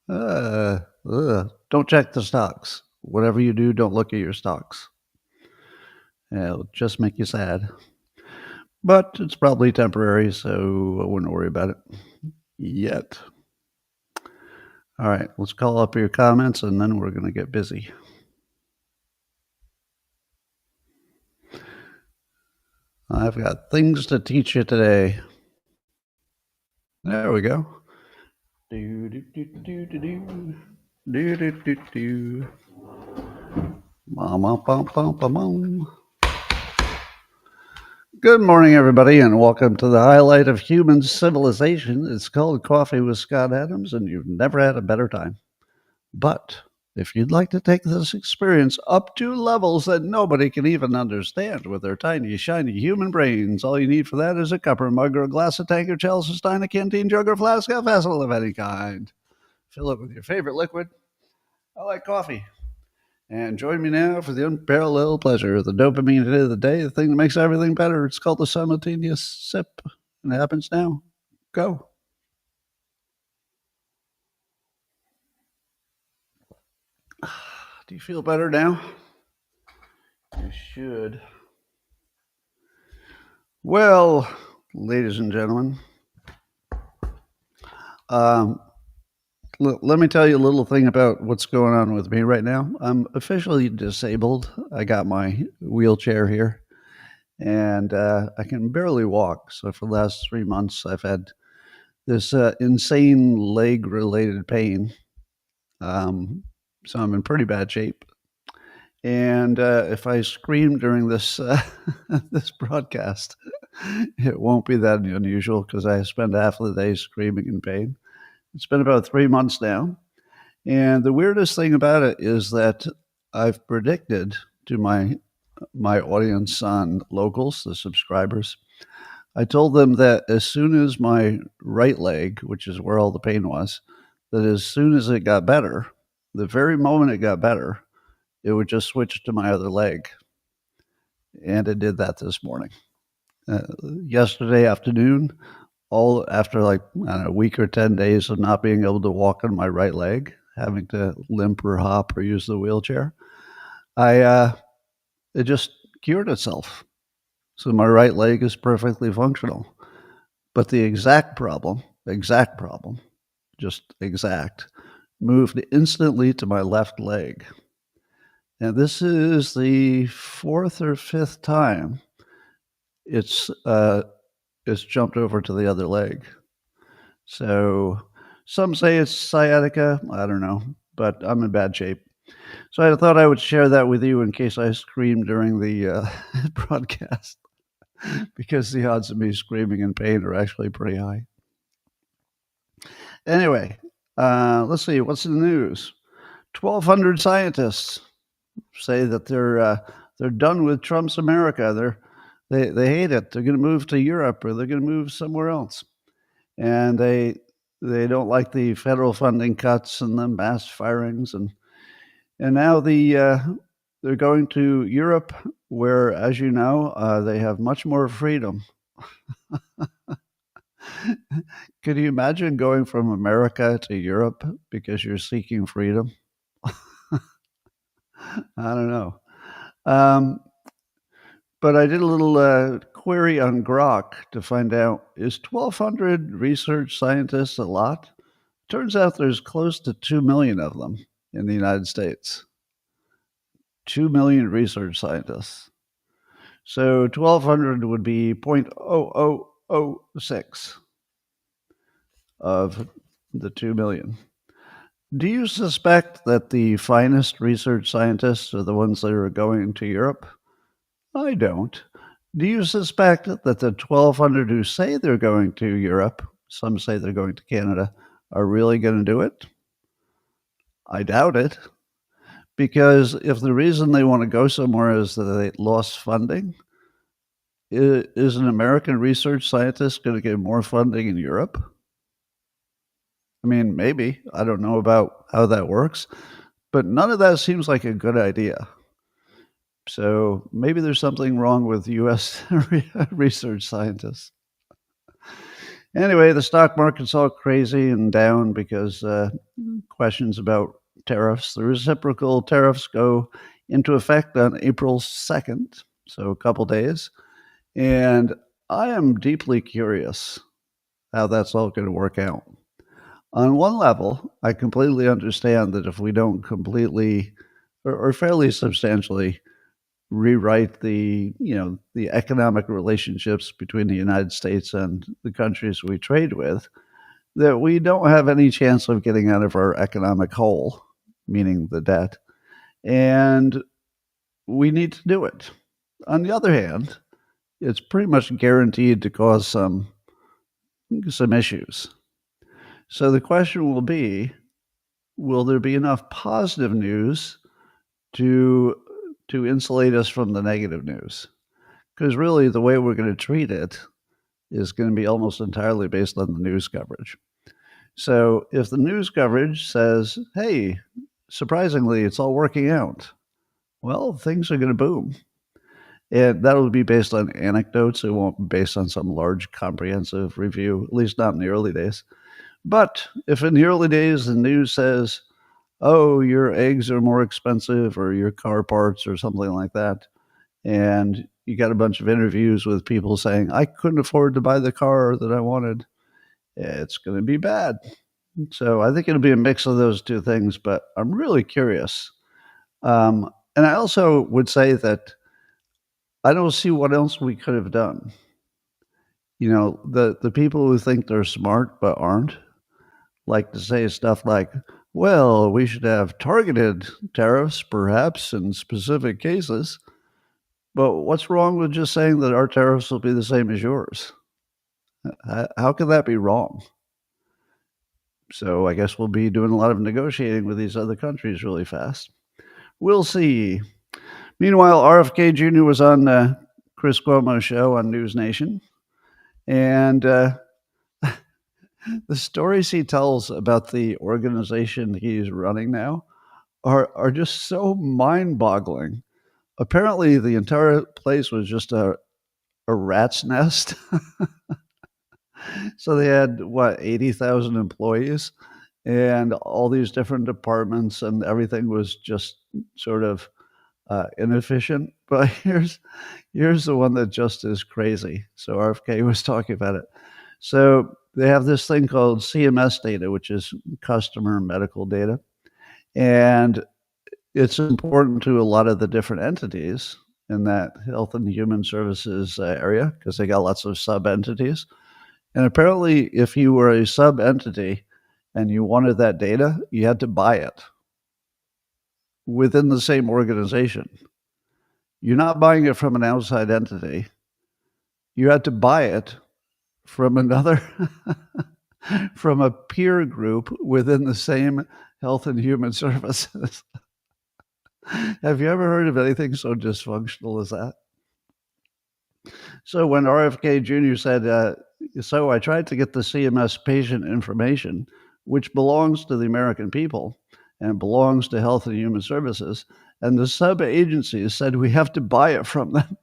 Don't check the stocks. Whatever you do, don't look at your stocks. It'll just make you sad. But it's probably temporary, so I wouldn't worry about it yet. All right, let's call up your comments and then we're going to get busy. I've got things to teach you today. There we go. Do, do, do, do, do, do. Do, do, do, do. Mama, bum, bum, bum, bum. Good morning, everybody, and welcome to the highlight of human civilization. It's called Coffee with Scott Adams, and you've never had a better time. But if you'd like to take this experience up to levels that nobody can even understand with their tiny, shiny human brains, all you need for that is a cup or mug or a glass, a tank or chalice, a stein, a canteen, jug or flask, a vessel of any kind. Fill it with your favorite liquid. I like coffee. And join me now for the unparalleled pleasure of the dopamine hit of the day, the thing that makes everything better. It's called the simultaneous sip, and it happens now. Go. Do you feel better now? You should. Well, ladies and gentlemen, let me tell you a little thing about what's going on with me right now. I'm officially disabled. I got my wheelchair here, and I can barely walk. So for the last 3 months, I've had this insane leg-related pain. So I'm in pretty bad shape. And if I scream during this this broadcast, it won't be that unusual because I spend half of the day screaming in pain. It's been about 3 months now. And the weirdest thing about it is that I've predicted to my audience on Locals, the subscribers, I told them that as soon as my right leg, which is where all the pain was, that as soon as it got better, the very moment it got better, it would just switch to my other leg. And it did that this morning. Yesterday afternoon, all after like a week or 10 days of not being able to walk on my right leg, having to limp or hop or use the wheelchair, it just cured itself. So my right leg is perfectly functional. But the exact problem, just exact, moved instantly to my left leg. And this is the 4th or 5th time it's jumped over to the other leg. So some say it's sciatica. I don't know, but I'm in bad shape. So I thought I would share that with you in case I scream during the broadcast, because the odds of me screaming in pain are actually pretty high. Anyway, let's see. What's in the news? 1,200 scientists say that they're done with Trump's America. They hate it. They're going to move to Europe, or they're going to move somewhere else. And they don't like the federal funding cuts and the mass firings, and now they're going to Europe, where, as you know, they have much more freedom. Could you imagine going from America to Europe because you're seeking freedom? I don't know. But I did a little query on Grok to find out, is 1,200 research scientists a lot? Turns out there's close to 2 million of them in the United States. 2 million research scientists. So 1,200 would be 0.0006 of the 2 million. Do you suspect that the finest research scientists are the ones that are going to Europe? I don't. Do you suspect that the 1,200 who say they're going to Europe, some say they're going to Canada, are really going to do it? I doubt it. Because if the reason they want to go somewhere is that they lost funding, is an American research scientist going to get more funding in Europe? I mean, maybe. I don't know about how that works, but none of that seems like a good idea. So maybe there's something wrong with U.S. research scientists. Anyway, the stock market's all crazy and down because questions about tariffs. The reciprocal tariffs go into effect on April 2nd, so a couple days. And I am deeply curious how that's all going to work out. On one level, I completely understand that if we don't completely or fairly substantially rewrite the economic relationships between the United States and the countries we trade with, that we don't have any chance of getting out of our economic hole, meaning the debt, and we need to do it. On the other hand, it's pretty much guaranteed to cause some issues. So the question will be, will there be enough positive news to insulate us from the negative news? Because really, the way we're going to treat it is going to be almost entirely based on the news coverage. So if the news coverage says, hey, surprisingly, it's all working out, well, things are going to boom. And that will be based on anecdotes. It won't be based on some large comprehensive review, at least not in the early days. But if in the early days the news says, oh, your eggs are more expensive or your car parts or something like that, and you got a bunch of interviews with people saying, I couldn't afford to buy the car that I wanted, it's going to be bad. So I think it'll be a mix of those two things, but I'm really curious. And I also would say that I don't see what else we could have done. You know, the people who think they're smart but aren't like to say stuff like, well, we should have targeted tariffs, perhaps in specific cases. But what's wrong with just saying that our tariffs will be the same as yours? How can that be wrong? So I guess we'll be doing a lot of negotiating with these other countries really fast. We'll see. Meanwhile, RFK Jr. was on Chris Cuomo's show on News Nation, and the stories he tells about the organization he's running now are just so mind-boggling. Apparently, the entire place was just a rat's nest. So they had, 80,000 employees and all these different departments, and everything was just sort of inefficient. But here's the one that just is crazy. So RFK was talking about it. So they have this thing called CMS data, which is customer medical data. And it's important to a lot of the different entities in that health and human services area because they got lots of sub-entities. And apparently, if you were a sub-entity and you wanted that data, you had to buy it within the same organization. You're not buying it from an outside entity. You had to buy it from another, from a peer group within the same health and human services. Have you ever heard of anything so dysfunctional as that? So when RFK Jr. said, so I tried to get the CMS patient information, which belongs to the American people and belongs to Health and Human Services, and the sub-agencies said we have to buy it from them.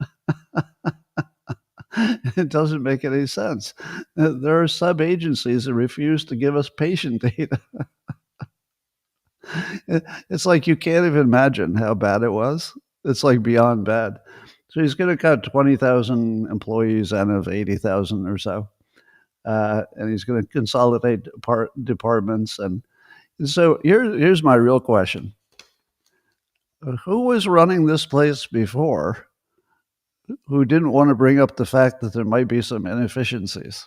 It doesn't make any sense. There are sub-agencies that refuse to give us patient data. It's like you can't even imagine how bad it was. It's like beyond bad. So he's going to cut 20,000 employees out of 80,000 or so. And he's going to consolidate departments. And so here's my real question. Who was running this place before who didn't want to bring up the fact that there might be some inefficiencies?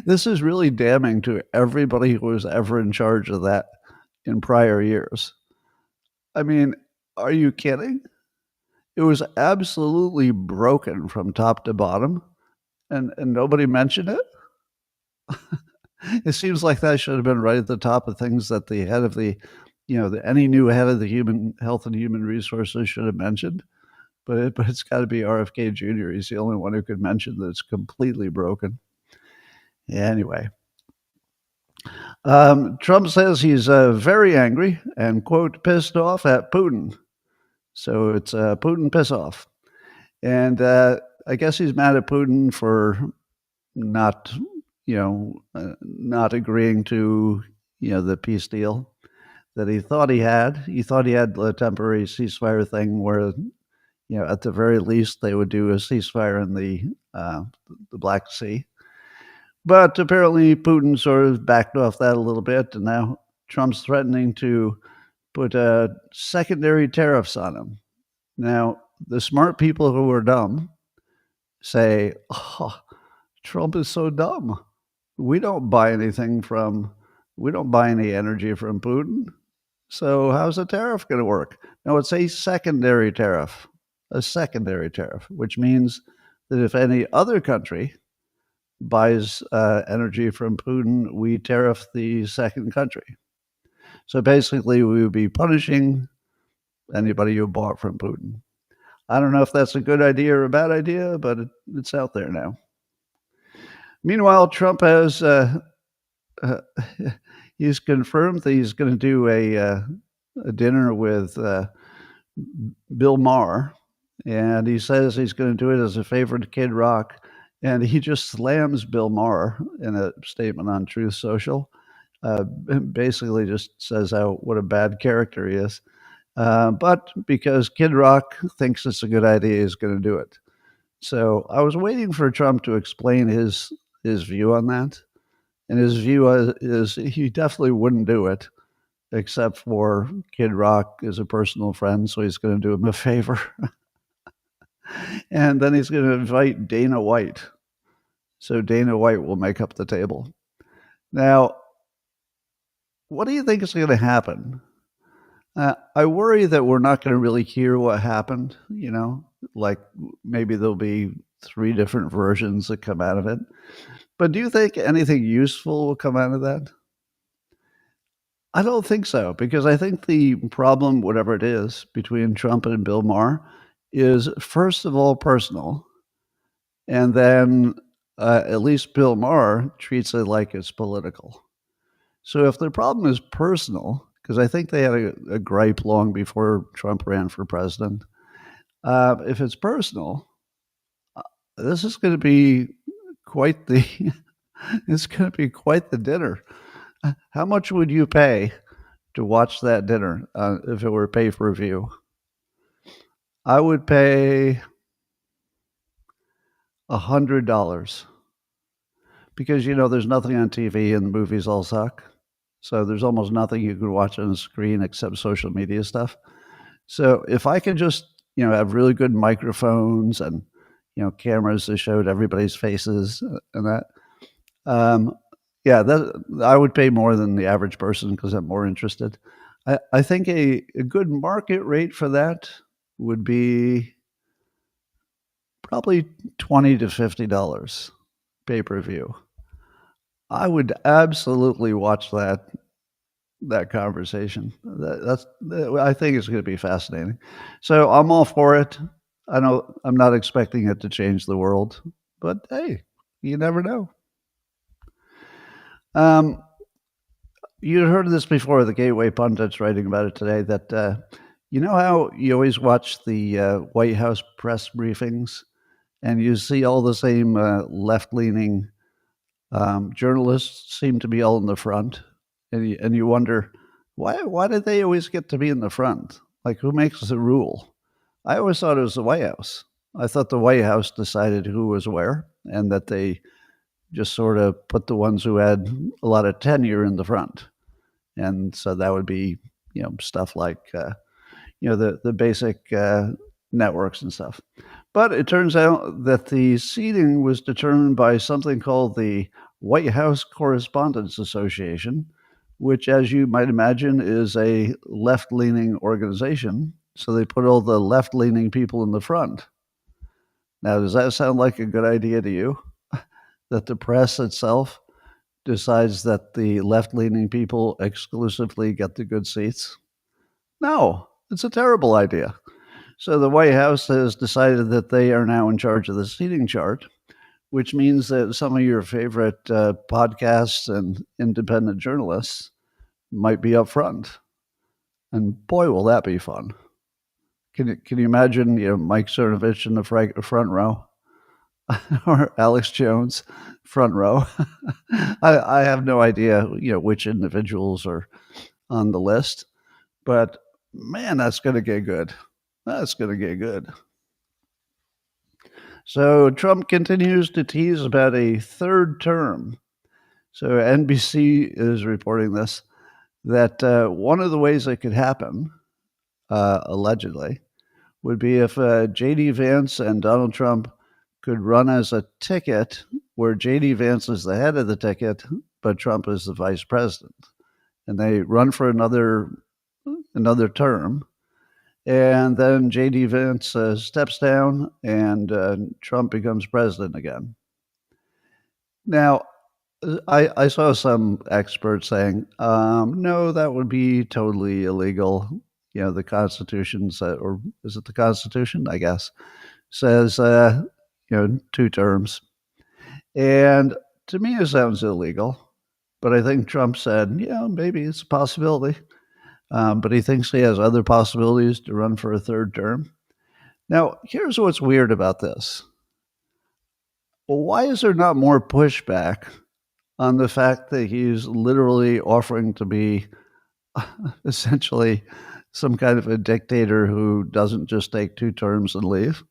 This is really damning to everybody who was ever in charge of that in prior years. I mean, are you kidding? It was absolutely broken from top to bottom, and nobody mentioned it. It seems like that should have been right at the top of things that the head of any new head of the Human Health and Human Resources should have mentioned. But it's got to be RFK Jr. He's the only one who could mention that it's completely broken. Anyway, Trump says he's very angry and, quote, pissed off at Putin. So it's Putin piss off. And I guess he's mad at Putin for not agreeing to the peace deal that he thought he had. He thought he had a temporary ceasefire thing where, at the very least, they would do a ceasefire in the Black Sea. But apparently, Putin sort of backed off that a little bit, and now Trump's threatening to put secondary tariffs on him. Now, the smart people who are dumb say, "Oh, Trump is so dumb. We don't buy any energy from Putin. So how's a tariff going to work?" No, it's a secondary tariff, which means that if any other country buys energy from Putin, we tariff the second country. So basically, we would be punishing anybody who bought from Putin. I don't know if that's a good idea or a bad idea, but it's out there now. Meanwhile, Trump has he's confirmed that he's going to do a dinner with Bill Maher, and he says he's going to do it as a favor to Kid Rock, and he just slams Bill Maher in a statement on Truth Social. Basically just says what a bad character he is. But because Kid Rock thinks it's a good idea, he's going to do it. So I was waiting for Trump to explain his view on that. And his view is he definitely wouldn't do it, except for Kid Rock is a personal friend, so he's going to do him a favor. And then he's going to invite Dana White. So Dana White will make up the table. Now, what do you think is going to happen? I worry that we're not going to really hear what happened, like maybe there'll be 3 different versions that come out of it. But do you think anything useful will come out of that? I don't think so, because I think the problem, whatever it is, between Trump and Bill Maher is, first of all, personal. And then at least Bill Maher treats it like it's political. So if the problem is personal, because I think they had a gripe long before Trump ran for president, if it's personal, this is going to be quite the it's going to be quite the dinner. How much would you pay to watch that dinner if it were pay-per-view? I would pay $100 because there's nothing on TV and the movies all suck. So there's almost nothing you can watch on the screen except social media stuff. So if I can just have really good microphones and cameras that showed everybody's faces and that, I would pay more than the average person because I'm more interested. I think a good market rate for that would be probably $20 to $50 pay-per-view. I would absolutely watch that conversation. I think it's going to be fascinating. So I'm all for it. I'm not expecting it to change the world, but hey, you never know. You heard of this before, the Gateway pundits writing about it today, that you know how you always watch the White House press briefings and you see all the same left-leaning journalists seem to be all in the front, and you wonder, why did they always get to be in the front? Like, who makes the rule? I always thought it was the White House. I thought the White House decided who was where, and that they just sort of put the ones who had a lot of tenure in the front. And so that would be, stuff like, the basic networks and stuff. But it turns out that the seating was determined by something called the White House Correspondents Association, which, as you might imagine, is a left-leaning organization. So they put all the left-leaning people in the front. Now, does that sound like a good idea to you? That the press itself decides that the left-leaning people exclusively get the good seats? No, it's a terrible idea. So the White House has decided that they are now in charge of the seating chart, which means that some of your favorite podcasts and independent journalists might be up front. And boy, will that be fun. Can you imagine Mike Cernovich in the front row? or Alex Jones, front row. I have no idea, which individuals are on the list, but man, that's going to get good. That's going to get good. So Trump continues to tease about a third term. So NBC is reporting this, that one of the ways it could happen, allegedly, would be if J.D. Vance and Donald Trump could run as a ticket where J.D. Vance is the head of the ticket, but Trump is the vice president. And they run for another term. And then J.D. Vance steps down and Trump becomes president again. Now, I saw some experts saying, no, that would be totally illegal. The Constitution said, or is it the Constitution? I guess says, 2 terms. And to me, it sounds illegal. But I think Trump said, maybe it's a possibility. But he thinks he has other possibilities to run for a third term. Now, here's what's weird about this. Well, why is there not more pushback on the fact that he's literally offering to be essentially some kind of a dictator who doesn't just take 2 terms and leave?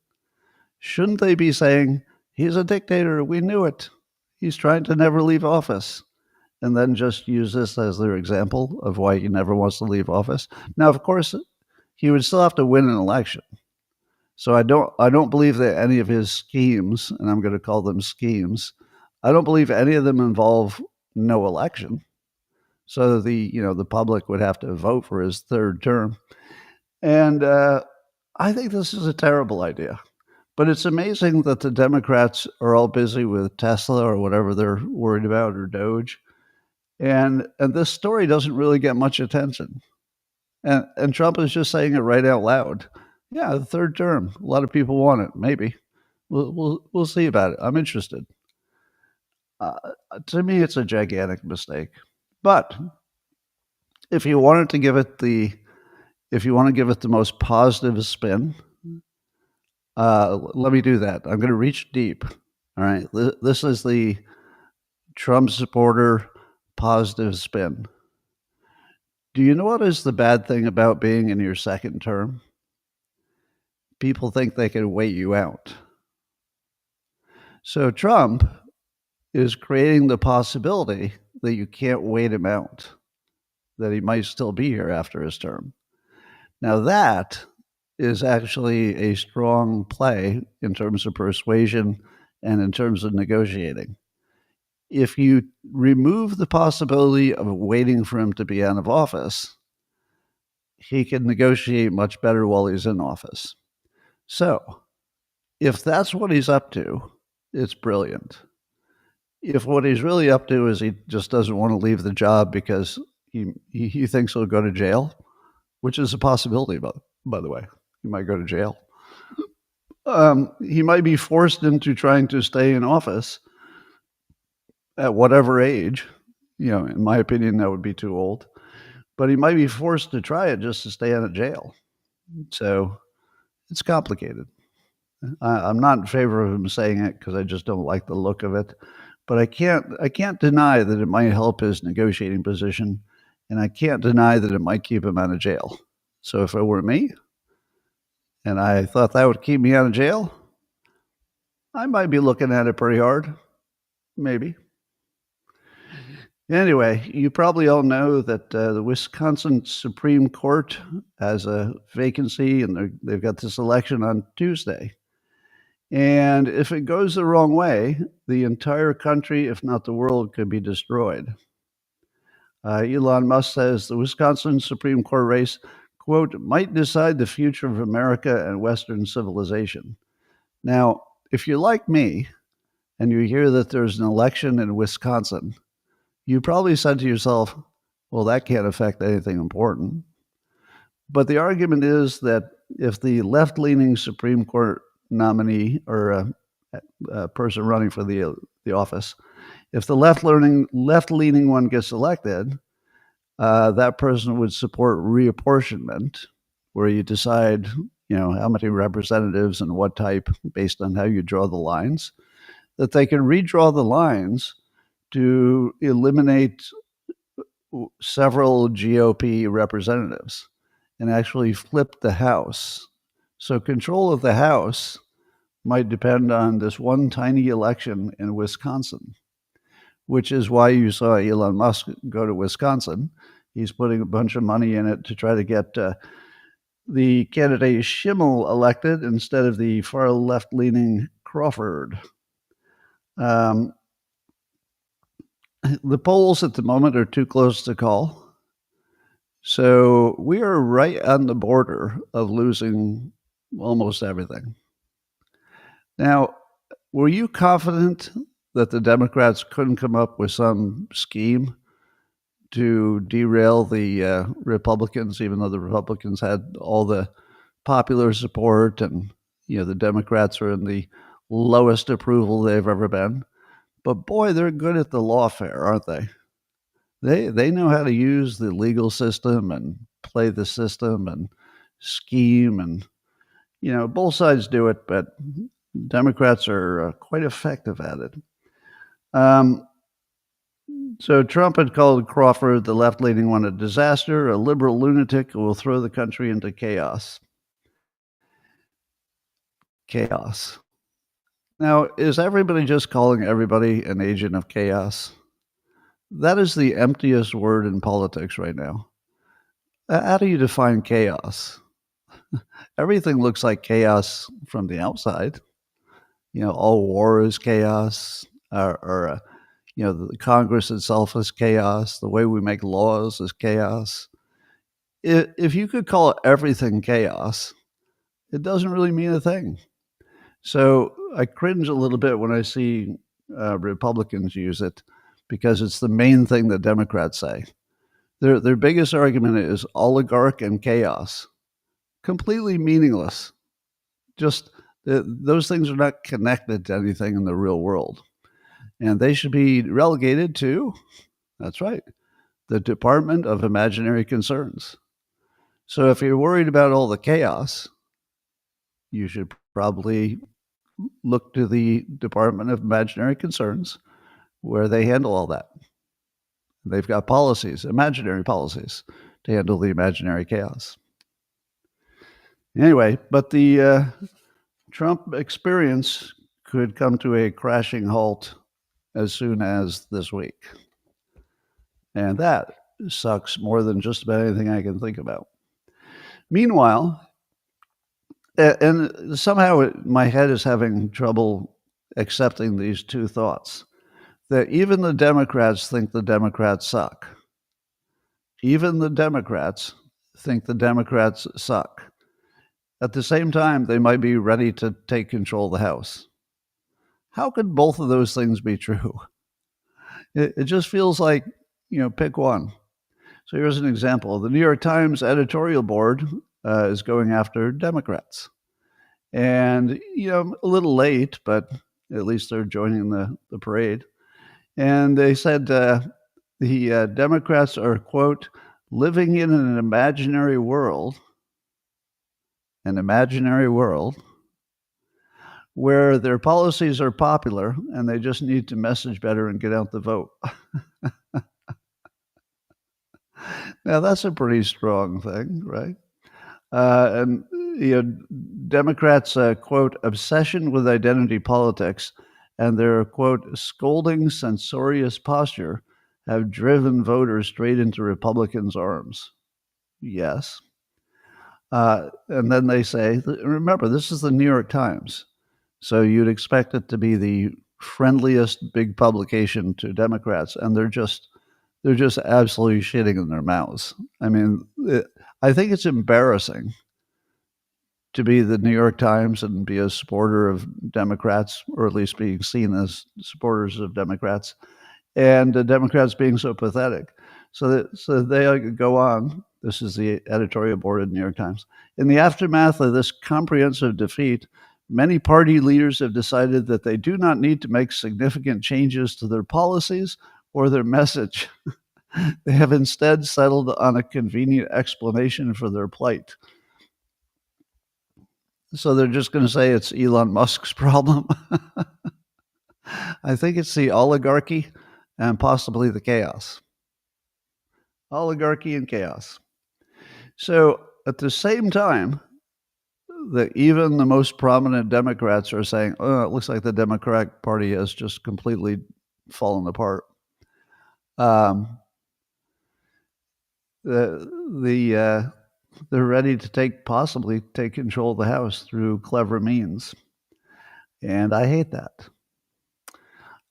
Shouldn't they be saying, he's a dictator, we knew it, he's trying to never leave office, and then just use this as their example of why he never wants to leave office? Now, of course, he would still have to win an election. So I don't believe that any of his schemes, and I'm going to call them schemes, I don't believe any of them involve no election. So the public would have to vote for his third term. And I think this is a terrible idea. But it's amazing that the Democrats are all busy with Tesla or whatever they're worried about, or DOGE. And this story doesn't really get much attention. And Trump is just saying it right out loud. Yeah, the third term. A lot of people want it. Maybe. We'll see about it. I'm interested. To me, it's a gigantic mistake. But if you wanted to give it the most positive spin, let me do that. I'm going to reach deep. All right. This is the Trump supporter positive spin. Do you know what is the bad thing about being in your second term? People think they can wait you out. So Trump is creating the possibility that you can't wait him out, that he might still be here after his term. Now that is actually a strong play in terms of persuasion and in terms of negotiating. If you remove the possibility of waiting for him to be out of office, he can negotiate much better while he's in office. So if that's what he's up to, it's brilliant. If what he's really up to is he just doesn't want to leave the job because he thinks he'll go to jail, which is a possibility, by the way. He might go to jail. He might be forced into trying to stay in office at whatever age. In my opinion, that would be too old. But he might be forced to try it just to stay out of jail. So it's complicated. I'm not in favor of him saying it because I just don't like the look of it. But I can't deny that it might help his negotiating position, and I can't deny that it might keep him out of jail. So if it were me, and I thought that would keep me out of jail, I might be looking at it pretty hard. Maybe. Anyway, you probably all know that the Wisconsin Supreme Court has a vacancy, and they've got this election on Tuesday. And if it goes the wrong way, the entire country, if not the world, could be destroyed. Elon Musk says the Wisconsin Supreme Court race, quote, might decide the future of America and Western civilization. Now, if you're like me and you hear that there's an election in Wisconsin, you probably said to yourself, well, that can't affect anything important. But the argument is that if the left-leaning Supreme Court nominee or a person running for the office, if the left-leaning one gets elected, that person would support reapportionment, where you decide, how many representatives and what type based on how you draw the lines, that they can redraw the lines to eliminate several GOP representatives and actually flip the House. So control of the House might depend on this one tiny election in Wisconsin, which is why you saw Elon Musk go to Wisconsin. He's putting a bunch of money in it to try to get the candidate Schimmel elected instead of the far left-leaning Crawford. The polls at the moment are too close to call. So we are right on the border of losing almost everything. Now, were you confident that the Democrats couldn't come up with some scheme to derail the Republicans, even though the Republicans had all the popular support and the Democrats are in the lowest approval they've ever been? But boy, they're good at the lawfare, aren't they? They know how to use the legal system and play the system and scheme, and both sides do it, but Democrats are quite effective at it. So Trump had called Crawford, the left-leaning one, a disaster, a liberal lunatic who will throw the country into chaos. Chaos. Now, is everybody just calling everybody an agent of chaos? That is the emptiest word in politics right now. How do you define chaos? Everything looks like chaos from the outside. All war is chaos, or the Congress itself is chaos. The way we make laws is chaos. If you could call everything chaos, it doesn't really mean a thing. So I cringe a little bit when I see Republicans use it, because it's the main thing that Democrats say. Their biggest argument is oligarch and chaos. Completely meaningless. Just those things are not connected to anything in the real world. And they should be relegated to, that's right, the Department of Imaginary Concerns. So if you're worried about all the chaos, you should probably look to the Department of Imaginary Concerns, where they handle all that. They've got policies, imaginary policies, to handle the imaginary chaos. Anyway, but the Trump experience could come to a crashing halt as soon as this week. And that sucks more than just about anything I can think about. Meanwhile, and somehow my head is having trouble accepting these two thoughts, that even the Democrats think the Democrats suck. Even the Democrats think the Democrats suck. At the same time, they might be ready to take control of the House. How could both of those things be true? It just feels like, pick one. So here's an example. The New York Times editorial board is going after Democrats. And, a little late, but at least they're joining the parade. And they said the Democrats are, quote, living in an imaginary world, where their policies are popular and they just need to message better and get out the vote. Now, that's a pretty strong thing, right? And Democrats, quote, obsession with identity politics and their, quote, scolding, censorious posture have driven voters straight into Republicans' arms. Yes. And then they say, remember, this is the New York Times, so you'd expect it to be the friendliest big publication to Democrats, and they're just absolutely shitting in their mouths. I mean, I think it's embarrassing to be the New York Times and be a supporter of Democrats, or at least being seen as supporters of Democrats, and the Democrats being so pathetic. So they go on. This is the editorial board of the New York Times. In the aftermath of this comprehensive defeat, many party leaders have decided that they do not need to make significant changes to their policies or their message. They have instead settled on a convenient explanation for their plight. So they're just going to say it's Elon Musk's problem. I think it's the oligarchy and possibly the chaos. Oligarchy and chaos. So at the same time that even the most prominent Democrats are saying, oh, it looks like the Democratic Party has just completely fallen apart. They're ready to possibly take control of the House through clever means. And I hate that.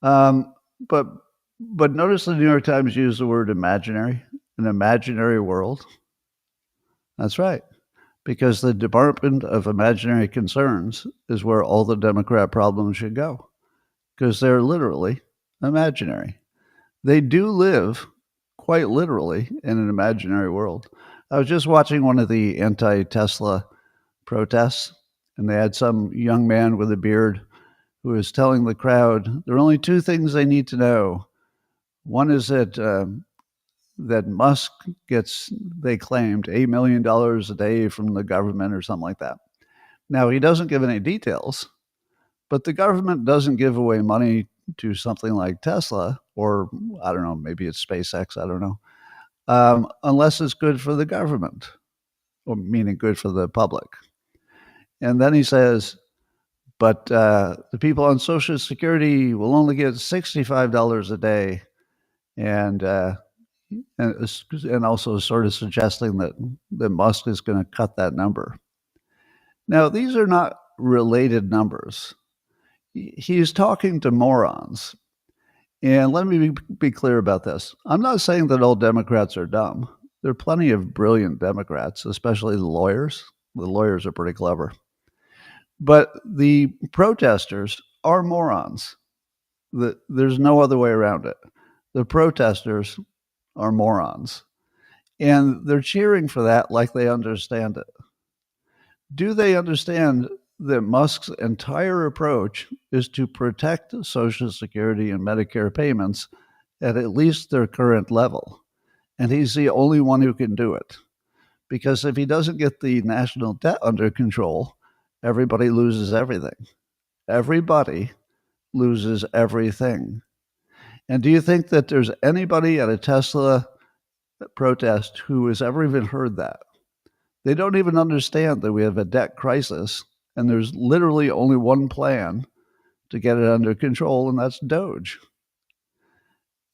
But notice the New York Times used the word imaginary, an imaginary world. That's right, because the Department of Imaginary Concerns is where all the Democrat problems should go, because they're literally imaginary. They do live quite literally in an imaginary world. I was just watching one of the anti-Tesla protests, and they had some young man with a beard who was telling the crowd there are only two things they need to know. One is that Musk gets, they claimed, $8 million a day from the government or something like that. Now, he doesn't give any details, but the government doesn't give away money to something like Tesla, or I don't know, maybe it's SpaceX, I don't know, unless it's good for the government, or meaning good for the public. And then he says, but the people on Social Security will only get $65 a day, and also sort of suggesting that Musk is going to cut that number. Now, these are not related numbers. He's talking to morons. And let me be clear about this. I'm not saying that all Democrats are dumb. There are plenty of brilliant Democrats, especially the lawyers. The lawyers are pretty clever. But the protesters are morons. There's no other way around it. The protesters are morons. And they're cheering for that like they understand it. Do they understand that Musk's entire approach is to protect Social Security and Medicare payments at least their current level? And he's the only one who can do it. Because if he doesn't get the national debt under control, everybody loses everything. Everybody loses everything. And do you think that there's anybody at a Tesla protest who has ever even heard that? They don't even understand that we have a debt crisis, and there's literally only one plan to get it under control, and that's DOGE.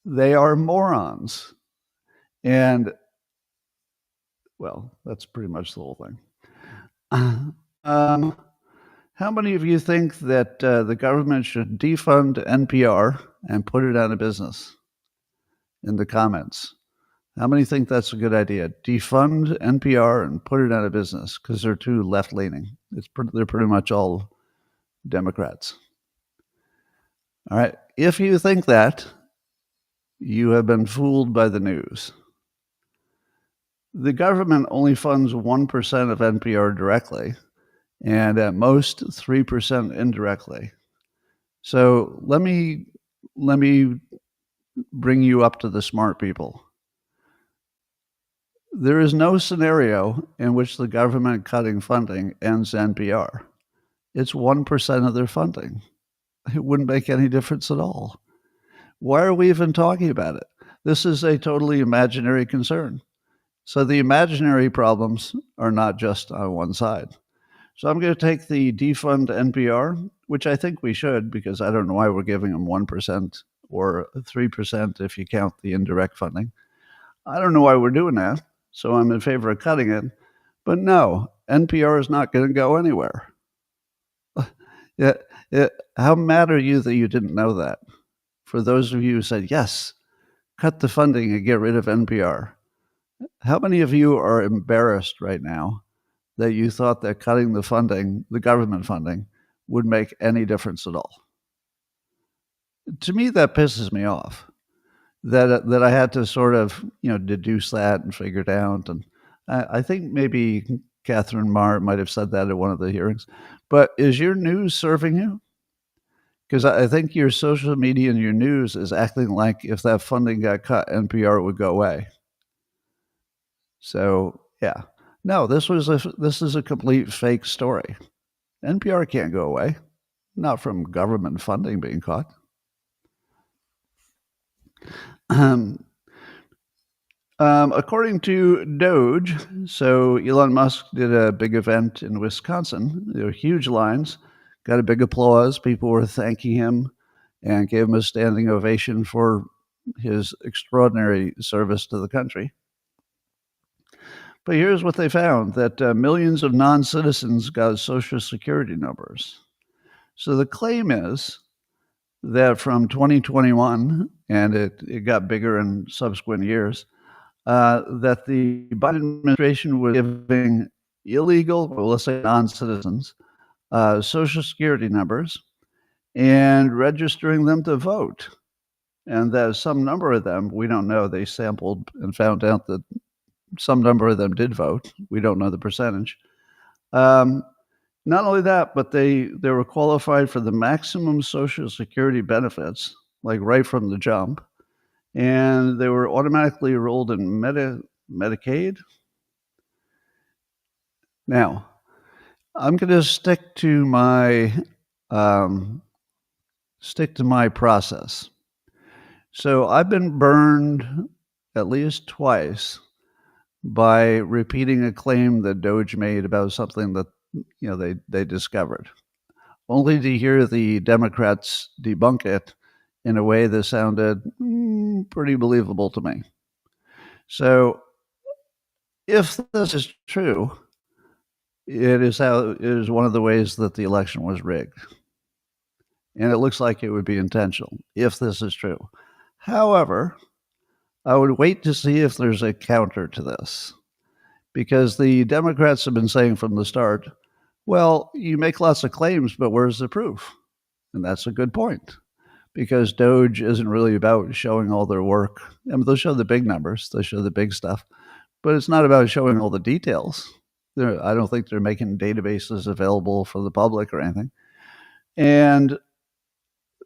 They are morons. And, well, that's pretty much the whole thing. How many of you think that the government should defund NPR and put it out of business? In the comments. How many think that's a good idea? Defund NPR and put it out of business because they're too left-leaning. They're pretty much all Democrats. All right. If you think that, you have been fooled by the news. The government only funds 1% of NPR directly, and at most 3% indirectly. So let me bring you up to the smart people. There is no scenario in which the government cutting funding ends NPR. It's 1% of their funding. It wouldn't make any difference at all. Why are we even talking about it? This is a totally imaginary concern. So the imaginary problems are not just on one side. So I'm going to take the defund NPR, which I think we should, because I don't know why we're giving them 1% or 3% if you count the indirect funding. I don't know why we're doing that, so I'm in favor of cutting it. But no, NPR is not going to go anywhere. How mad are you that you didn't know that? For those of you who said, yes, cut the funding and get rid of NPR. How many of you are embarrassed right now that you thought that cutting the funding, the government funding, would make any difference at all? To me, that pisses me off. That I had to sort of, deduce that and figure it out. And I think maybe Catherine Marr might have said that at one of the hearings. But is your news serving you? Because I think your social media and your news is acting like if that funding got cut, NPR would go away. So, yeah. No, this is a complete fake story. NPR can't go away, not from government funding being caught. According to DOGE, so Elon Musk did a big event in Wisconsin. There were huge lines, got a big applause. People were thanking him and gave him a standing ovation for his extraordinary service to the country. But here's what they found, that millions of non-citizens got Social Security numbers. So the claim is that from 2021, and it got bigger in subsequent years, that the Biden administration was giving illegal, well, let's say non-citizens, Social Security numbers and registering them to vote. And that some number of them, we don't know, they sampled and found out that some number of them did vote. We don't know the percentage. Not only that, but they were qualified for the maximum Social Security benefits, like right from the jump. And they were automatically enrolled in Medicaid. Now, I'm going to stick to my process. So I've been burned at least twice by repeating a claim that DOGE made about something that they discovered, only to hear the Democrats debunk it in a way that sounded pretty believable to me. So if this is true, it is one of the ways that the election was rigged. And it looks like it would be intentional if this is true. However, I would wait to see if there's a counter to this, because the Democrats have been saying from the start, well, you make lots of claims, but where's the proof? And that's a good point, because DOGE isn't really about showing all their work. I mean, they'll show the big numbers, they'll show the big stuff, but it's not about showing all the details. I don't think they're making databases available for the public or anything. And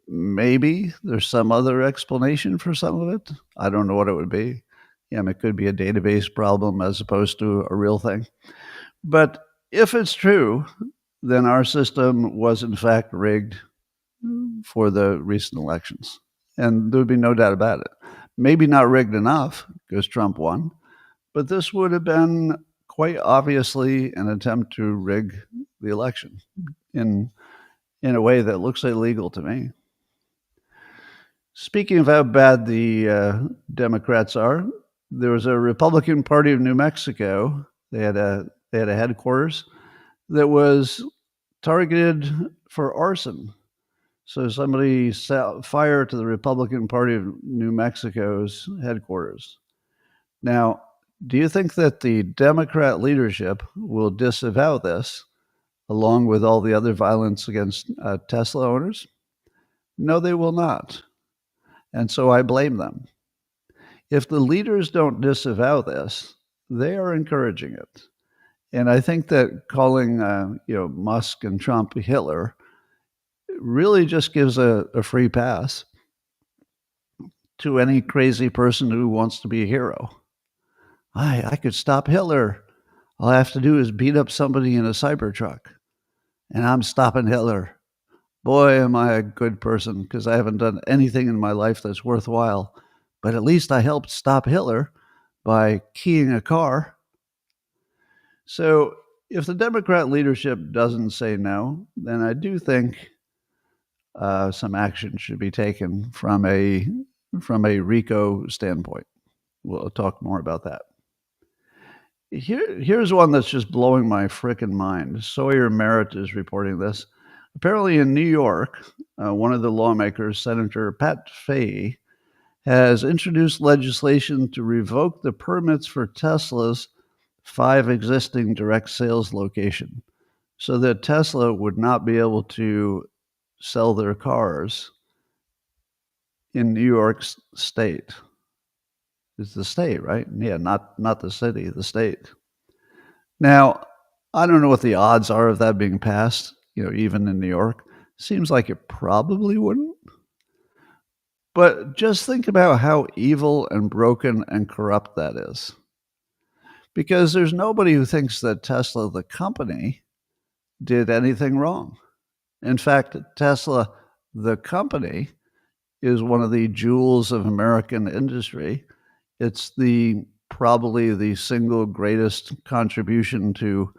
maybe there's some other explanation for some of it. I don't know what it would be. It could be a database problem as opposed to a real thing. But if it's true, then our system was in fact rigged for the recent elections. And there would be no doubt about it. Maybe not rigged enough because Trump won, but this would have been quite obviously an attempt to rig the election in a way that looks illegal to me. Speaking of how bad the Democrats are, there was a Republican Party of New Mexico. They had a headquarters that was targeted for arson. So somebody set fire to the Republican Party of New Mexico's headquarters. Now, do you think that the Democrat leadership will disavow this, along with all the other violence against Tesla owners? No, they will not. And so I blame them. If the leaders don't disavow this, they are encouraging it. And I think that calling Musk and Trump Hitler really just gives a free pass to any crazy person who wants to be a hero. I could stop Hitler. All I have to do is beat up somebody in a Cybertruck, and I'm stopping Hitler. Boy, am I a good person, because I haven't done anything in my life that's worthwhile. But at least I helped stop Hitler by keying a car. So if the Democrat leadership doesn't say no, then I do think some action should be taken from a RICO standpoint. We'll talk more about that. Here's one that's just blowing my frickin' mind. Sawyer Merritt is reporting this. Apparently in New York, one of the lawmakers, Senator Pat Fahey, has introduced legislation to revoke the permits for Tesla's 5 existing direct sales locations, so that Tesla would not be able to sell their cars in New York State. It's the state, right? Yeah, not the city, the state. Now, I don't know what the odds are of that being passed, even in New York. Seems like it probably wouldn't. But just think about how evil and broken and corrupt that is. Because there's nobody who thinks that Tesla, the company, did anything wrong. In fact, Tesla, the company, is one of the jewels of American industry. It's probably the single greatest contribution to,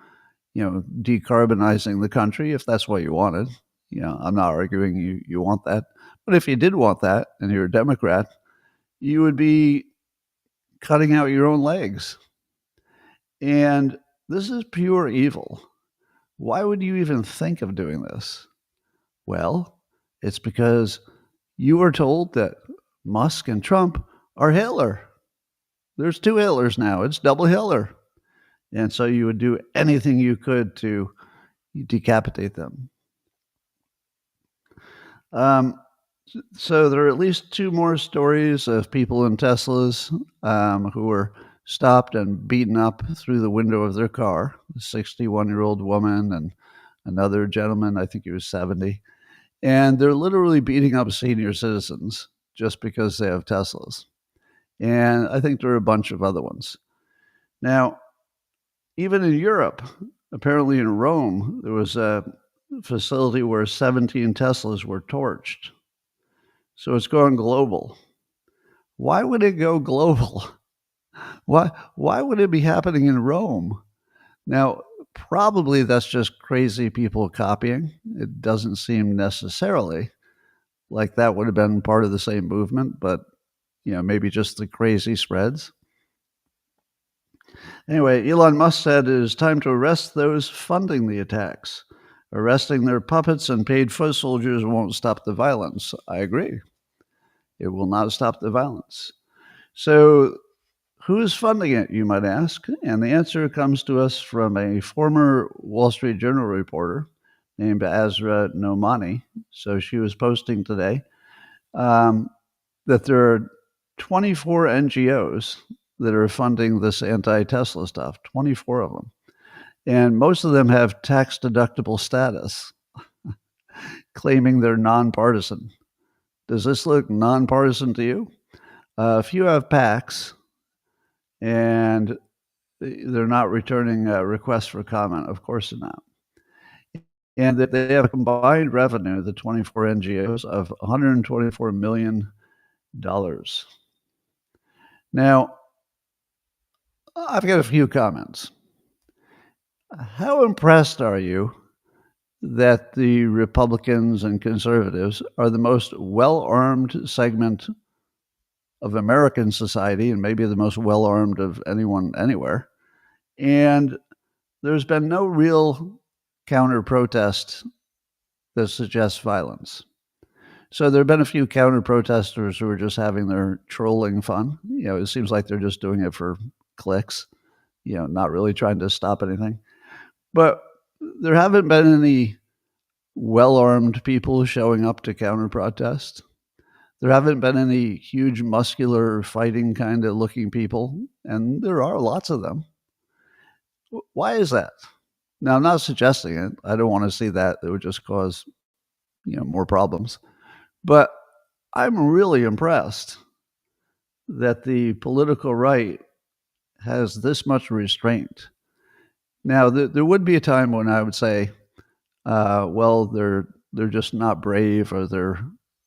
decarbonizing the country, if that's what you wanted. I'm not arguing you want that. But if you did want that and you're a Democrat, you would be cutting out your own legs. And this is pure evil. Why would you even think of doing this? Well, it's because you were told that Musk and Trump are Hitler. There's two Hitlers now. It's double Hitler. And so you would do anything you could to decapitate them. So there are at least two more stories of people in Teslas who were stopped and beaten up through the window of their car. A 61-year-old woman and another gentleman, I think he was 70. And they're literally beating up senior citizens just because they have Teslas. And I think there are a bunch of other ones. Now, even in Europe, apparently in Rome, there was a facility where 17 Teslas were torched. So it's going global. Why would it go global? Why would it be happening in Rome? Now, probably that's just crazy people copying. It doesn't seem necessarily like that would have been part of the same movement, but maybe just the crazy spreads. Anyway, Elon Musk said it is time to arrest those funding the attacks. Arresting their puppets and paid foot soldiers won't stop the violence. I agree. It will not stop the violence. So who is funding it, you might ask? And the answer comes to us from a former Wall Street Journal reporter named Azra Nomani. So she was posting today that there are 24 NGOs that are funding this anti-Tesla stuff, 24 of them. And most of them have tax-deductible status, claiming they're nonpartisan. Does this look nonpartisan to you? If you have PACs and they're not returning requests for comment, of course they're not. And that they have a combined revenue, the 24 NGOs, of $124 million. Now, I've got a few comments. How impressed are you that the Republicans and conservatives are the most well-armed segment of American society and maybe the most well-armed of anyone anywhere? And there's been no real counter-protest that suggests violence. So there have been a few counter-protesters who are just having their trolling fun. It seems like they're just doing it for clicks, not really trying to stop anything. But there haven't been any well-armed people showing up to counter-protest. There haven't been any huge, muscular, fighting kind of looking people, and there are lots of them. Why is that? Now, I'm not suggesting it. I don't want to see that. It would just cause, more problems. But I'm really impressed that the political right has this much restraint. Now, there would be a time when I would say, well, they're just not brave, or they're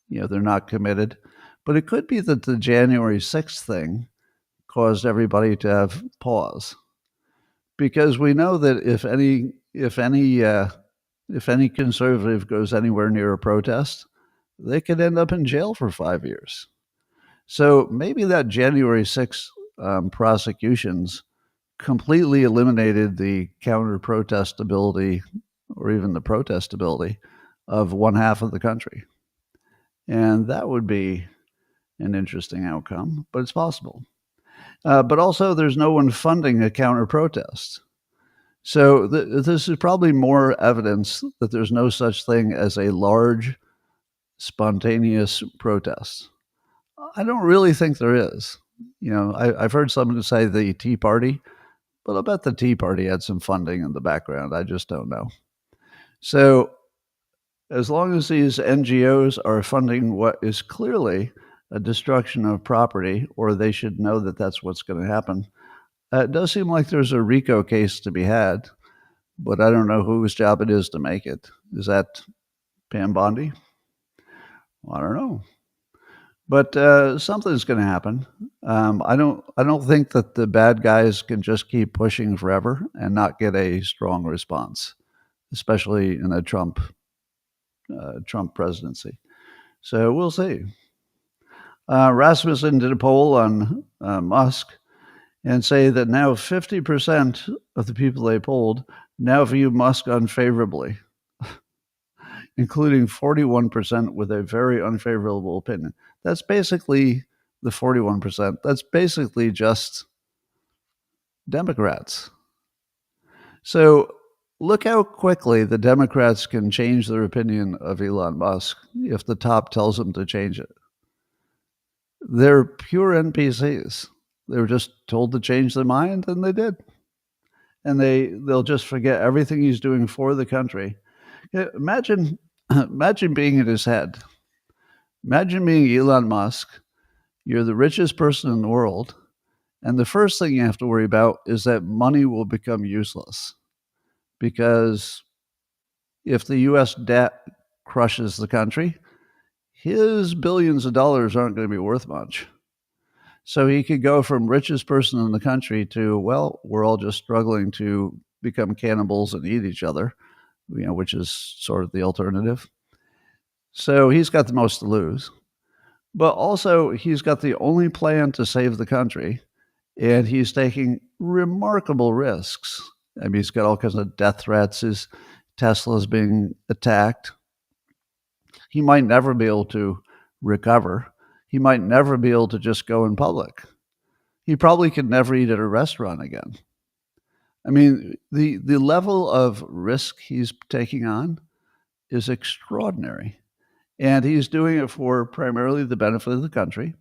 not committed. But it could be that the January 6th thing caused everybody to have pause, because we know that if any conservative goes anywhere near a protest, they could end up in jail for 5 years. So maybe that January 6th prosecutions completely eliminated the counter-protest ability, or even the protest ability, of one half of the country. And that would be an interesting outcome, but it's possible. But also, there's no one funding a counter-protest. So this is probably more evidence that there's no such thing as a large, spontaneous protest. I don't really think there is. I've heard someone say the Tea Party, but I bet the Tea Party had some funding in the background. I just don't know. So as long as these NGOs are funding what is clearly a destruction of property, or they should know that that's what's going to happen, it does seem like there's a RICO case to be had. but I don't know whose job it is to make it. Is that Pam Bondi? I don't know. But something's going to happen. I don't think that the bad guys can just keep pushing forever and not get a strong response, especially in a Trump presidency. So we'll see. Rasmussen did a poll on Musk and say that now 50% of the people they polled now view Musk unfavorably, including 41% with a very unfavorable opinion. That's basically the 41%. That's basically just Democrats. So look how quickly the Democrats can change their opinion of Elon Musk if the top tells them to change it. They're pure NPCs. They were just told to change their mind, and they did. And they'll just forget everything he's doing for the country. Imagine being in his head. Imagine being Elon Musk. You're the richest person in the world, and the first thing you have to worry about is that money will become useless. Because if the U.S. debt crushes the country, his billions of dollars aren't going to be worth much. So he could go from richest person in the country to, well, we're all just struggling to become cannibals and eat each other, which is sort of the alternative. So he's got the most to lose. But also, he's got the only plan to save the country, and he's taking remarkable risks. I mean, he's got all kinds of death threats. His Tesla's being attacked. He might never be able to recover. He might never be able to just go in public. He probably could never eat at a restaurant again. I mean, the level of risk he's taking on is extraordinary. And he's doing it for primarily the benefit of the country.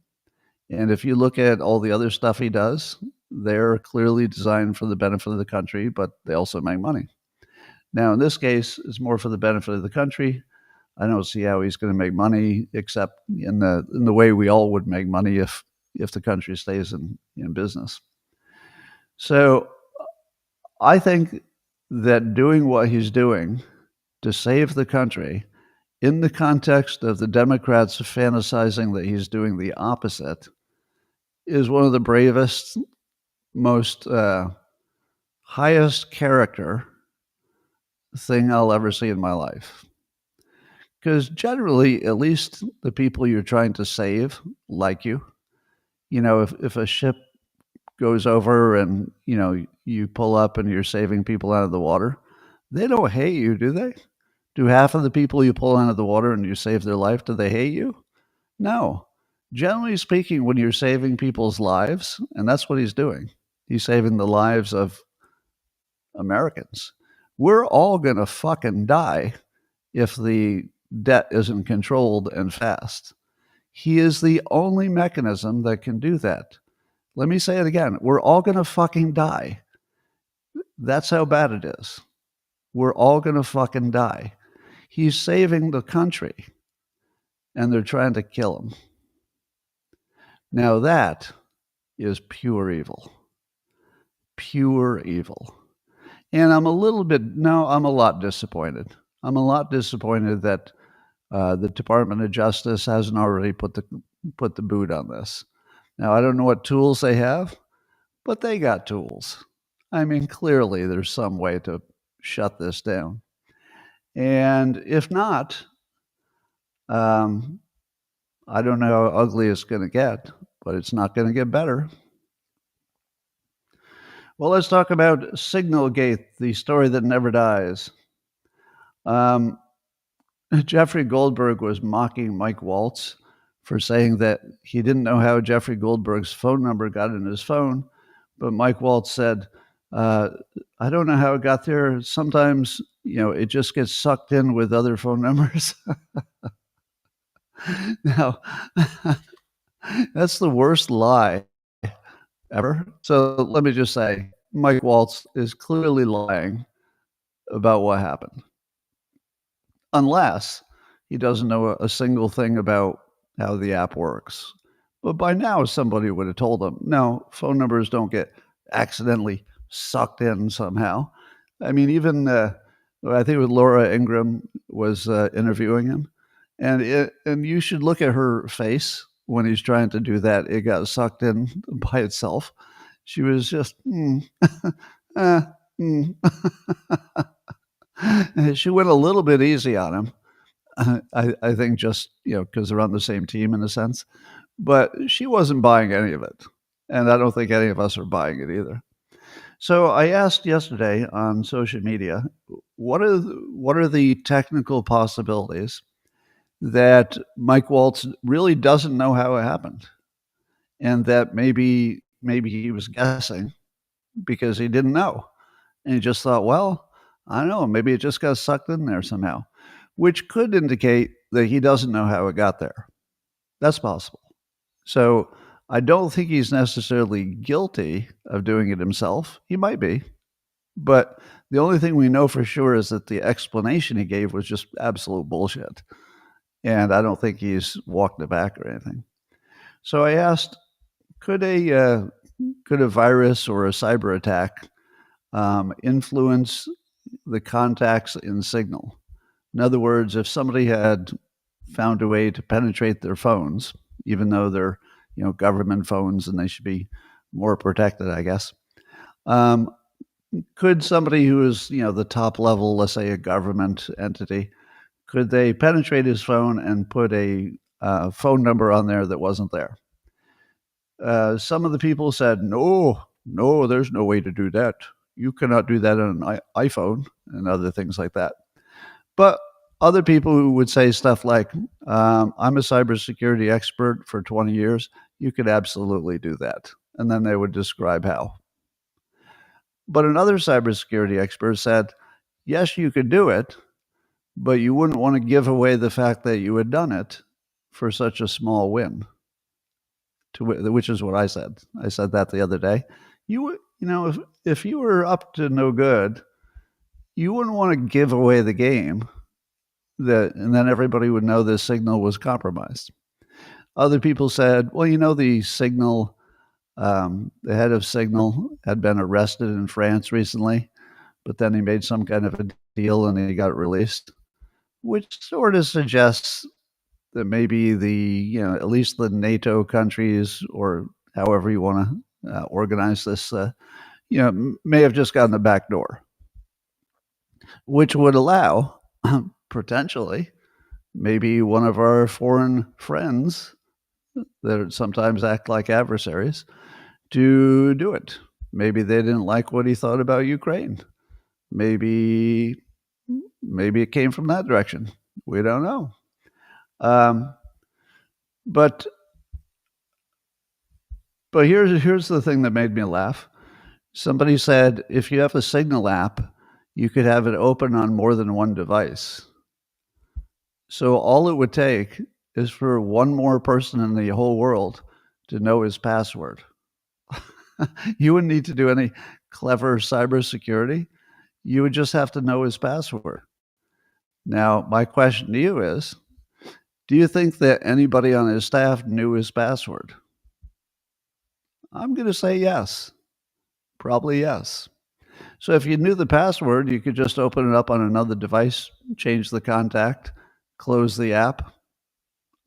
And if you look at all the other stuff he does, they're clearly designed for the benefit of the country, but they also make money. Now, in this case, it's more for the benefit of the country. I don't see how he's going to make money except in the way we all would make money if the country stays in business. So I think that doing what he's doing to save the country in the context of the Democrats fantasizing that he's doing the opposite is one of the bravest, most highest character thing I'll ever see in my life. Because generally, at least the people you're trying to save like you. If a ship goes over and, you pull up and you're saving people out of the water, they don't hate you, do they? Do half of the people you pull out of the water and you save their life, do they hate you? No. Generally speaking, when you're saving people's lives, and that's what he's doing, he's saving the lives of Americans. We're all going to fucking die if the debt isn't controlled and fast. He is the only mechanism that can do that. Let me say it again. We're all going to fucking die. That's how bad it is. We're all going to fucking die. He's saving the country, and they're trying to kill him. Now that is pure evil. Pure evil. And I'm a lot disappointed. I'm a lot disappointed that the Department of Justice hasn't already put the boot on this. Now, I don't know what tools they have, but they got tools. I mean, clearly there's some way to shut this down. And if not, I don't know how ugly it's going to get, but it's not going to get better. Well, let's talk about Signalgate, the story that never dies. Jeffrey Goldberg was mocking Mike Waltz for saying that he didn't know how Jeffrey Goldberg's phone number got in his phone, but Mike Waltz said, I don't know how it got there. Sometimes, it just gets sucked in with other phone numbers. Now, that's the worst lie ever. So let me just say, Mike Waltz is clearly lying about what happened. Unless he doesn't know a single thing about how the app works. But by now, somebody would have told him, no, phone numbers don't get accidentally sucked in somehow. I mean, even I think with Laura Ingraham was interviewing him, and you should look at her face when he's trying to do that. It got sucked in by itself. She was just, uh, mm. She went a little bit easy on him. I think just because they're on the same team in a sense, but she wasn't buying any of it, and I don't think any of us are buying it either. So I asked yesterday on social media, what are the technical possibilities that Mike Waltz really doesn't know how it happened, and that maybe he was guessing because he didn't know, and he just thought, well, I don't know, maybe it just got sucked in there somehow, which could indicate that he doesn't know how it got there. That's possible. So I don't think he's necessarily guilty of doing it himself. He might be. But the only thing we know for sure is that the explanation he gave was just absolute bullshit. And I don't think he's walked it back or anything. So I asked, could a virus or a cyber attack influence the contacts in Signal? In other words, if somebody had found a way to penetrate their phones, even though they're government phones and they should be more protected, I guess. Could somebody who is the top level, let's say a government entity, could they penetrate his phone and put a phone number on there that wasn't there? Some of the people said, no, there's no way to do that. You cannot do that on an iPhone and other things like that. But other people who would say stuff like, I'm a cybersecurity expert for 20 years. You could absolutely do that. And then they would describe how. But another cybersecurity expert said, yes, you could do it, but you wouldn't want to give away the fact that you had done it for such a small win, which is what I said. I said that the other day. If you were up to no good, you wouldn't want to give away the game, and then everybody would know the Signal was compromised. Other people said, well, the Signal, the head of Signal had been arrested in France recently, but then he made some kind of a deal and he got released, which sort of suggests that maybe at least the NATO countries, or however you want to organize this, may have just gotten the back door, which would allow potentially maybe one of our foreign friends that sometimes act like adversaries to do it. Maybe they didn't like what he thought about Ukraine. Maybe it came from that direction. We don't know. But here's the thing that made me laugh. Somebody said, if you have a Signal app, you could have it open on more than one device. So all it would take is for one more person in the whole world to know his password. You wouldn't need to do any clever cybersecurity. You would just have to know his password. Now, my question to you is, do you think that anybody on his staff knew his password? I'm going to say yes. Probably yes. So if you knew the password, you could just open it up on another device, change the contact, close the app.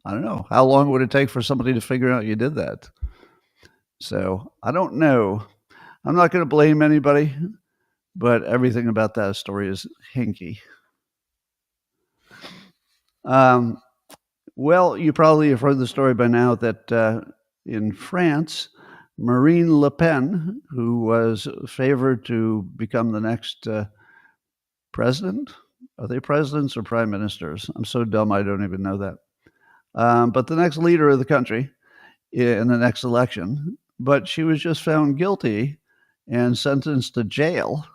I don't know. How long would it take for somebody to figure out you did that? So I don't know. I'm not going to blame anybody, but everything about that story is hinky. Well, you probably have heard the story by now that in France, Marine Le Pen, who was favored to become the next president, are they presidents or prime ministers? I'm so dumb I don't even know that. But the next leader of the country in the next election, but she was just found guilty and sentenced to jail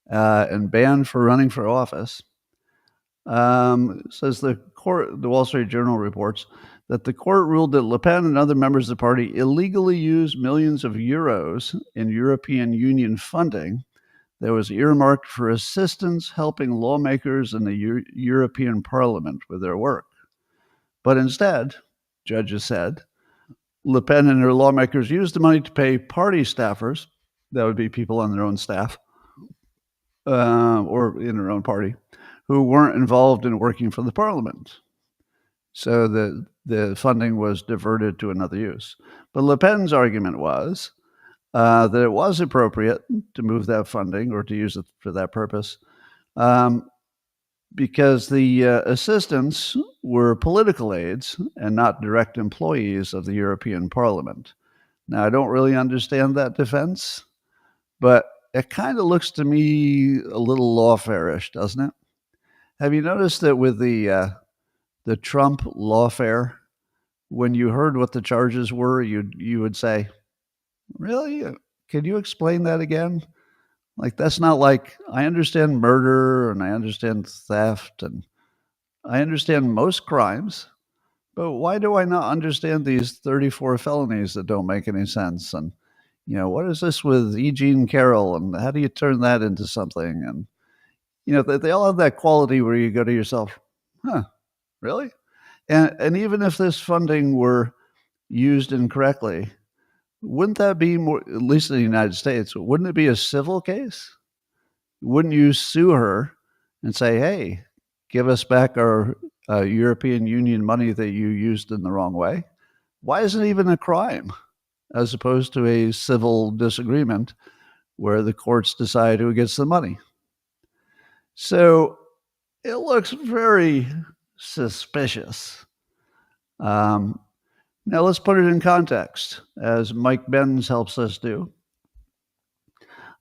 and banned for running for office. Says the court, the Wall Street Journal reports that the court ruled that Le Pen and other members of the party illegally used millions of euros in European Union funding that was earmarked for assistance helping lawmakers in the European Parliament with their work. But instead, judges said, Le Pen and her lawmakers used the money to pay party staffers, that would be people on their own staff, or in her own party, who weren't involved in working for the parliament. So the funding was diverted to another use. But Le Pen's argument was that it was appropriate to move that funding or to use it for that purpose because the assistants were political aides and not direct employees of the European Parliament. Now, I don't really understand that defense, but it kind of looks to me a little lawfare-ish, doesn't it? Have you noticed that with the Trump lawfare, when you heard what the charges were, you would say, "Really? Can you explain that again?" Like, that's not like I understand murder and I understand theft and I understand most crimes, but why do I not understand these 34 felonies that don't make any sense? And, what is this with E. Jean Carroll and how do you turn that into something? And, they all have that quality where you go to yourself, huh, really? And even if this funding were used incorrectly, wouldn't that be more, at least in the United States, wouldn't it be a civil case? Wouldn't you sue her and say, hey, give us back our European Union money that you used in the wrong way? Why isn't it even a crime as opposed to a civil disagreement where the courts decide who gets the money? So it looks very suspicious. Now let's put it in context, as Mike Benz helps us do.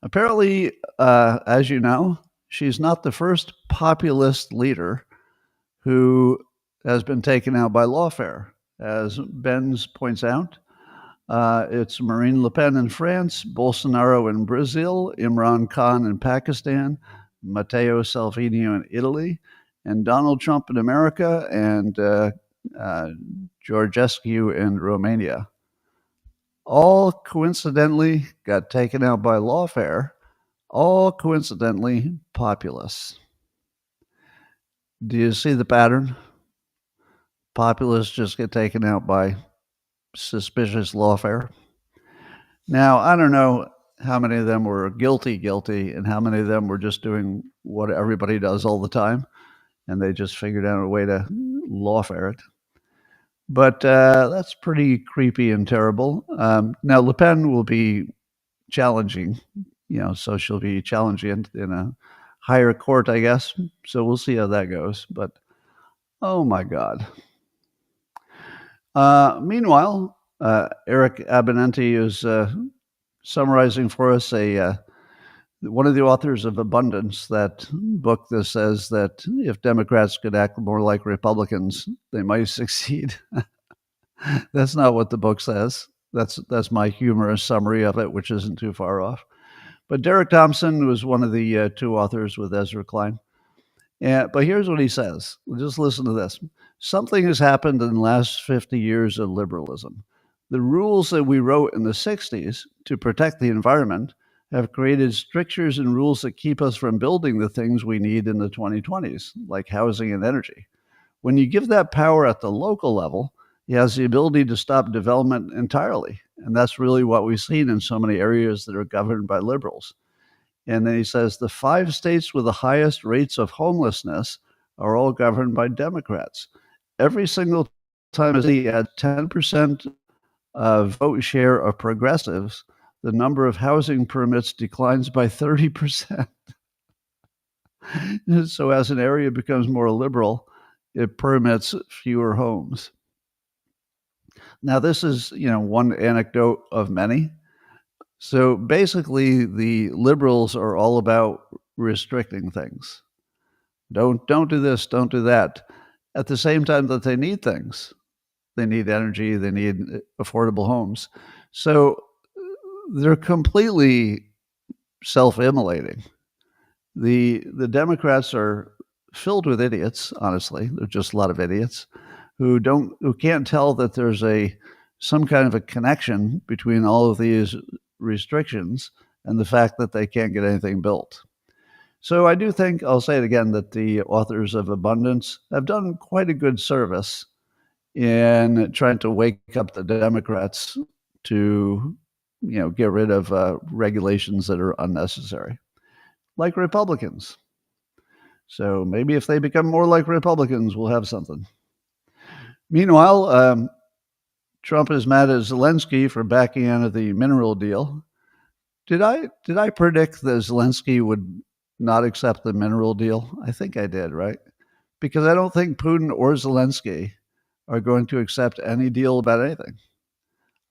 Apparently, as you know, she's not the first populist leader who has been taken out by lawfare. As Benz points out, it's Marine Le Pen in France, Bolsonaro in Brazil, Imran Khan in Pakistan, Matteo Salvini in Italy, and Donald Trump in America, and Georgescu in Romania. All coincidentally got taken out by lawfare, all coincidentally populists. Do you see the pattern? Populists just get taken out by suspicious lawfare. Now, I don't know how many of them were guilty, and how many of them were just doing what everybody does all the time, and they just figured out a way to lawfare it. But that's pretty creepy and terrible. Now, Le Pen will be challenging, so she'll be challenging in a higher court, I guess. So we'll see how that goes. But, oh, my God. Meanwhile, Eric Abinanti is summarizing for us one of the authors of Abundance, that book that says that if Democrats could act more like Republicans, they might succeed. That's not what the book says. That's my humorous summary of it, which isn't too far off. But Derek Thompson was one of the two authors with Ezra Klein. But here's what he says. Just listen to this. Something has happened in the last 50 years of liberalism. The rules that we wrote in the 60s to protect the environment have created strictures and rules that keep us from building the things we need in the 2020s, like housing and energy. When you give that power at the local level, he has the ability to stop development entirely. And that's really what we've seen in so many areas that are governed by liberals. And then he says the 5 states with the highest rates of homelessness are all governed by Democrats. Every single time he adds 10% vote share of progressives, the number of housing permits declines by 30%. So as an area becomes more liberal, it permits fewer homes. Now, this is, one anecdote of many. So basically, the liberals are all about restricting things. Don't do this, don't do that. At the same time that they need things. They need energy, they need affordable homes. So they're completely self-immolating. The Democrats are filled with idiots, honestly. They're just a lot of idiots who can't tell that there's some kind of a connection between all of these restrictions and the fact that they can't get anything built. So I do think, I'll say it again, that the authors of Abundance have done quite a good service in trying to wake up the Democrats to, get rid of regulations that are unnecessary. like Republicans. So maybe if they become more like Republicans, we'll have something. Meanwhile, Trump is mad at Zelensky for backing out of the mineral deal. Did I predict that Zelensky would not accept the mineral deal? I think I did, right? Because I don't think Putin or Zelensky are going to accept any deal about anything.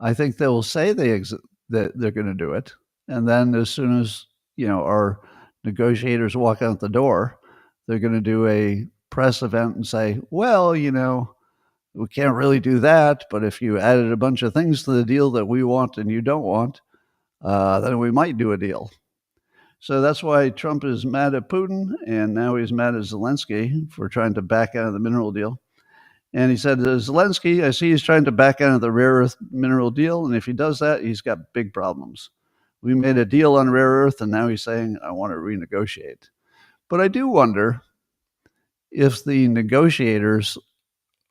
I think they will say that they're going to do it, and then as soon as our negotiators walk out the door, they're going to do a press event and say, "Well, we can't really do that, but if you added a bunch of things to the deal that we want and you don't want, then we might do a deal." So that's why Trump is mad at Putin, and now he's mad at Zelensky for trying to back out of the mineral deal. And he said, Zelensky, I see he's trying to back out of the rare earth mineral deal, and if he does that, he's got big problems. We made a deal on rare earth, and now he's saying, I want to renegotiate. But I do wonder if the negotiators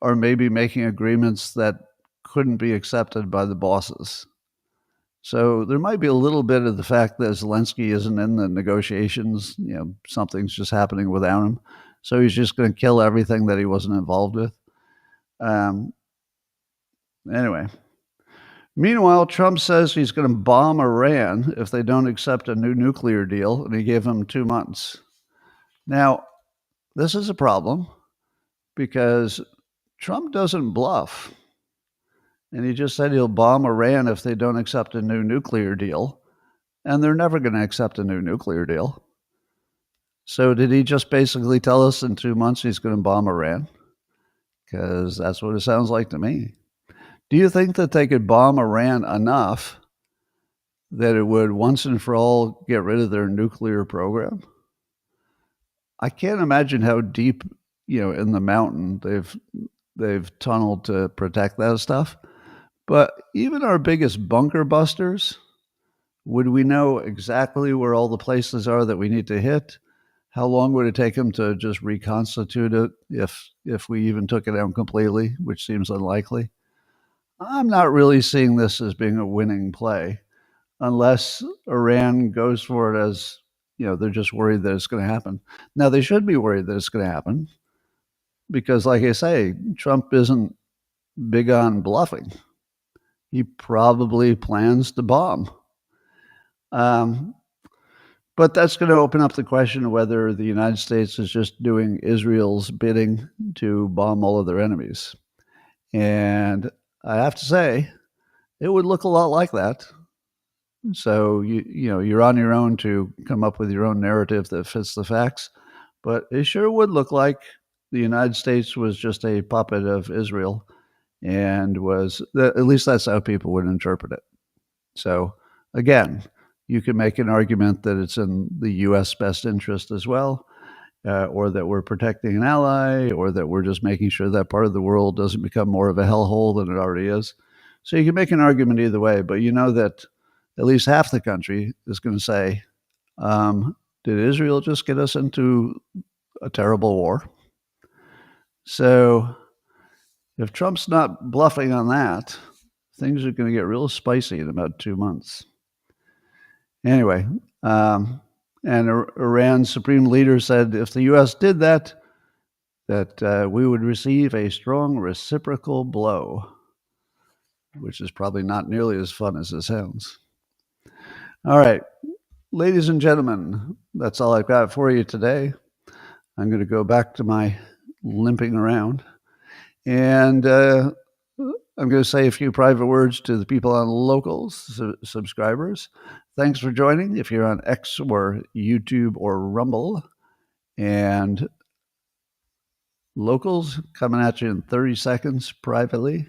are maybe making agreements that couldn't be accepted by the bosses. So there might be a little bit of the fact that Zelensky isn't in the negotiations. Something's just happening without him. So he's just going to kill everything that he wasn't involved with. Anyway, meanwhile, Trump says he's going to bomb Iran if they don't accept a new nuclear deal, and he gave them 2 months. Now, this is a problem because Trump doesn't bluff. And he just said he'll bomb Iran if they don't accept a new nuclear deal. And they're never going to accept a new nuclear deal. So did he just basically tell us in 2 months he's going to bomb Iran? Because that's what it sounds like to me. Do you think that they could bomb Iran enough that it would once and for all get rid of their nuclear program? I can't imagine how deep, in the mountain they've tunneled to protect that stuff. But even our biggest bunker busters, would we know exactly where all the places are that we need to hit? How long would it take them to just reconstitute it if we even took it down completely, which seems unlikely? I'm not really seeing this as being a winning play, unless Iran goes for it as, they're just worried that it's going to happen. Now, they should be worried that it's going to happen because, like I say, Trump isn't big on bluffing. He probably plans to bomb. But that's going to open up the question of whether the United States is just doing Israel's bidding to bomb all of their enemies. And I have to say, it would look a lot like that. So, you're on your own to come up with your own narrative that fits the facts. But it sure would look like the United States was just a puppet of Israel. And at least that's how people would interpret it. So, again, you can make an argument that it's in the U.S. best interest as well, or that we're protecting an ally, or that we're just making sure that part of the world doesn't become more of a hellhole than it already is. So you can make an argument either way, but you know that at least half the country is going to say, did Israel just get us into a terrible war? So if Trump's not bluffing on that, things are going to get real spicy in about 2 months. Anyway, and Iran's supreme leader said if the U.S. did that we would receive a strong reciprocal blow, which is probably not nearly as fun as it sounds. All right, ladies and gentlemen, that's all I've got for you today. I'm going to go back to my limping around. And I'm going to say a few private words to the people on Locals, subscribers. Thanks for joining if you're on X or YouTube or Rumble. And Locals coming at you in 30 seconds privately.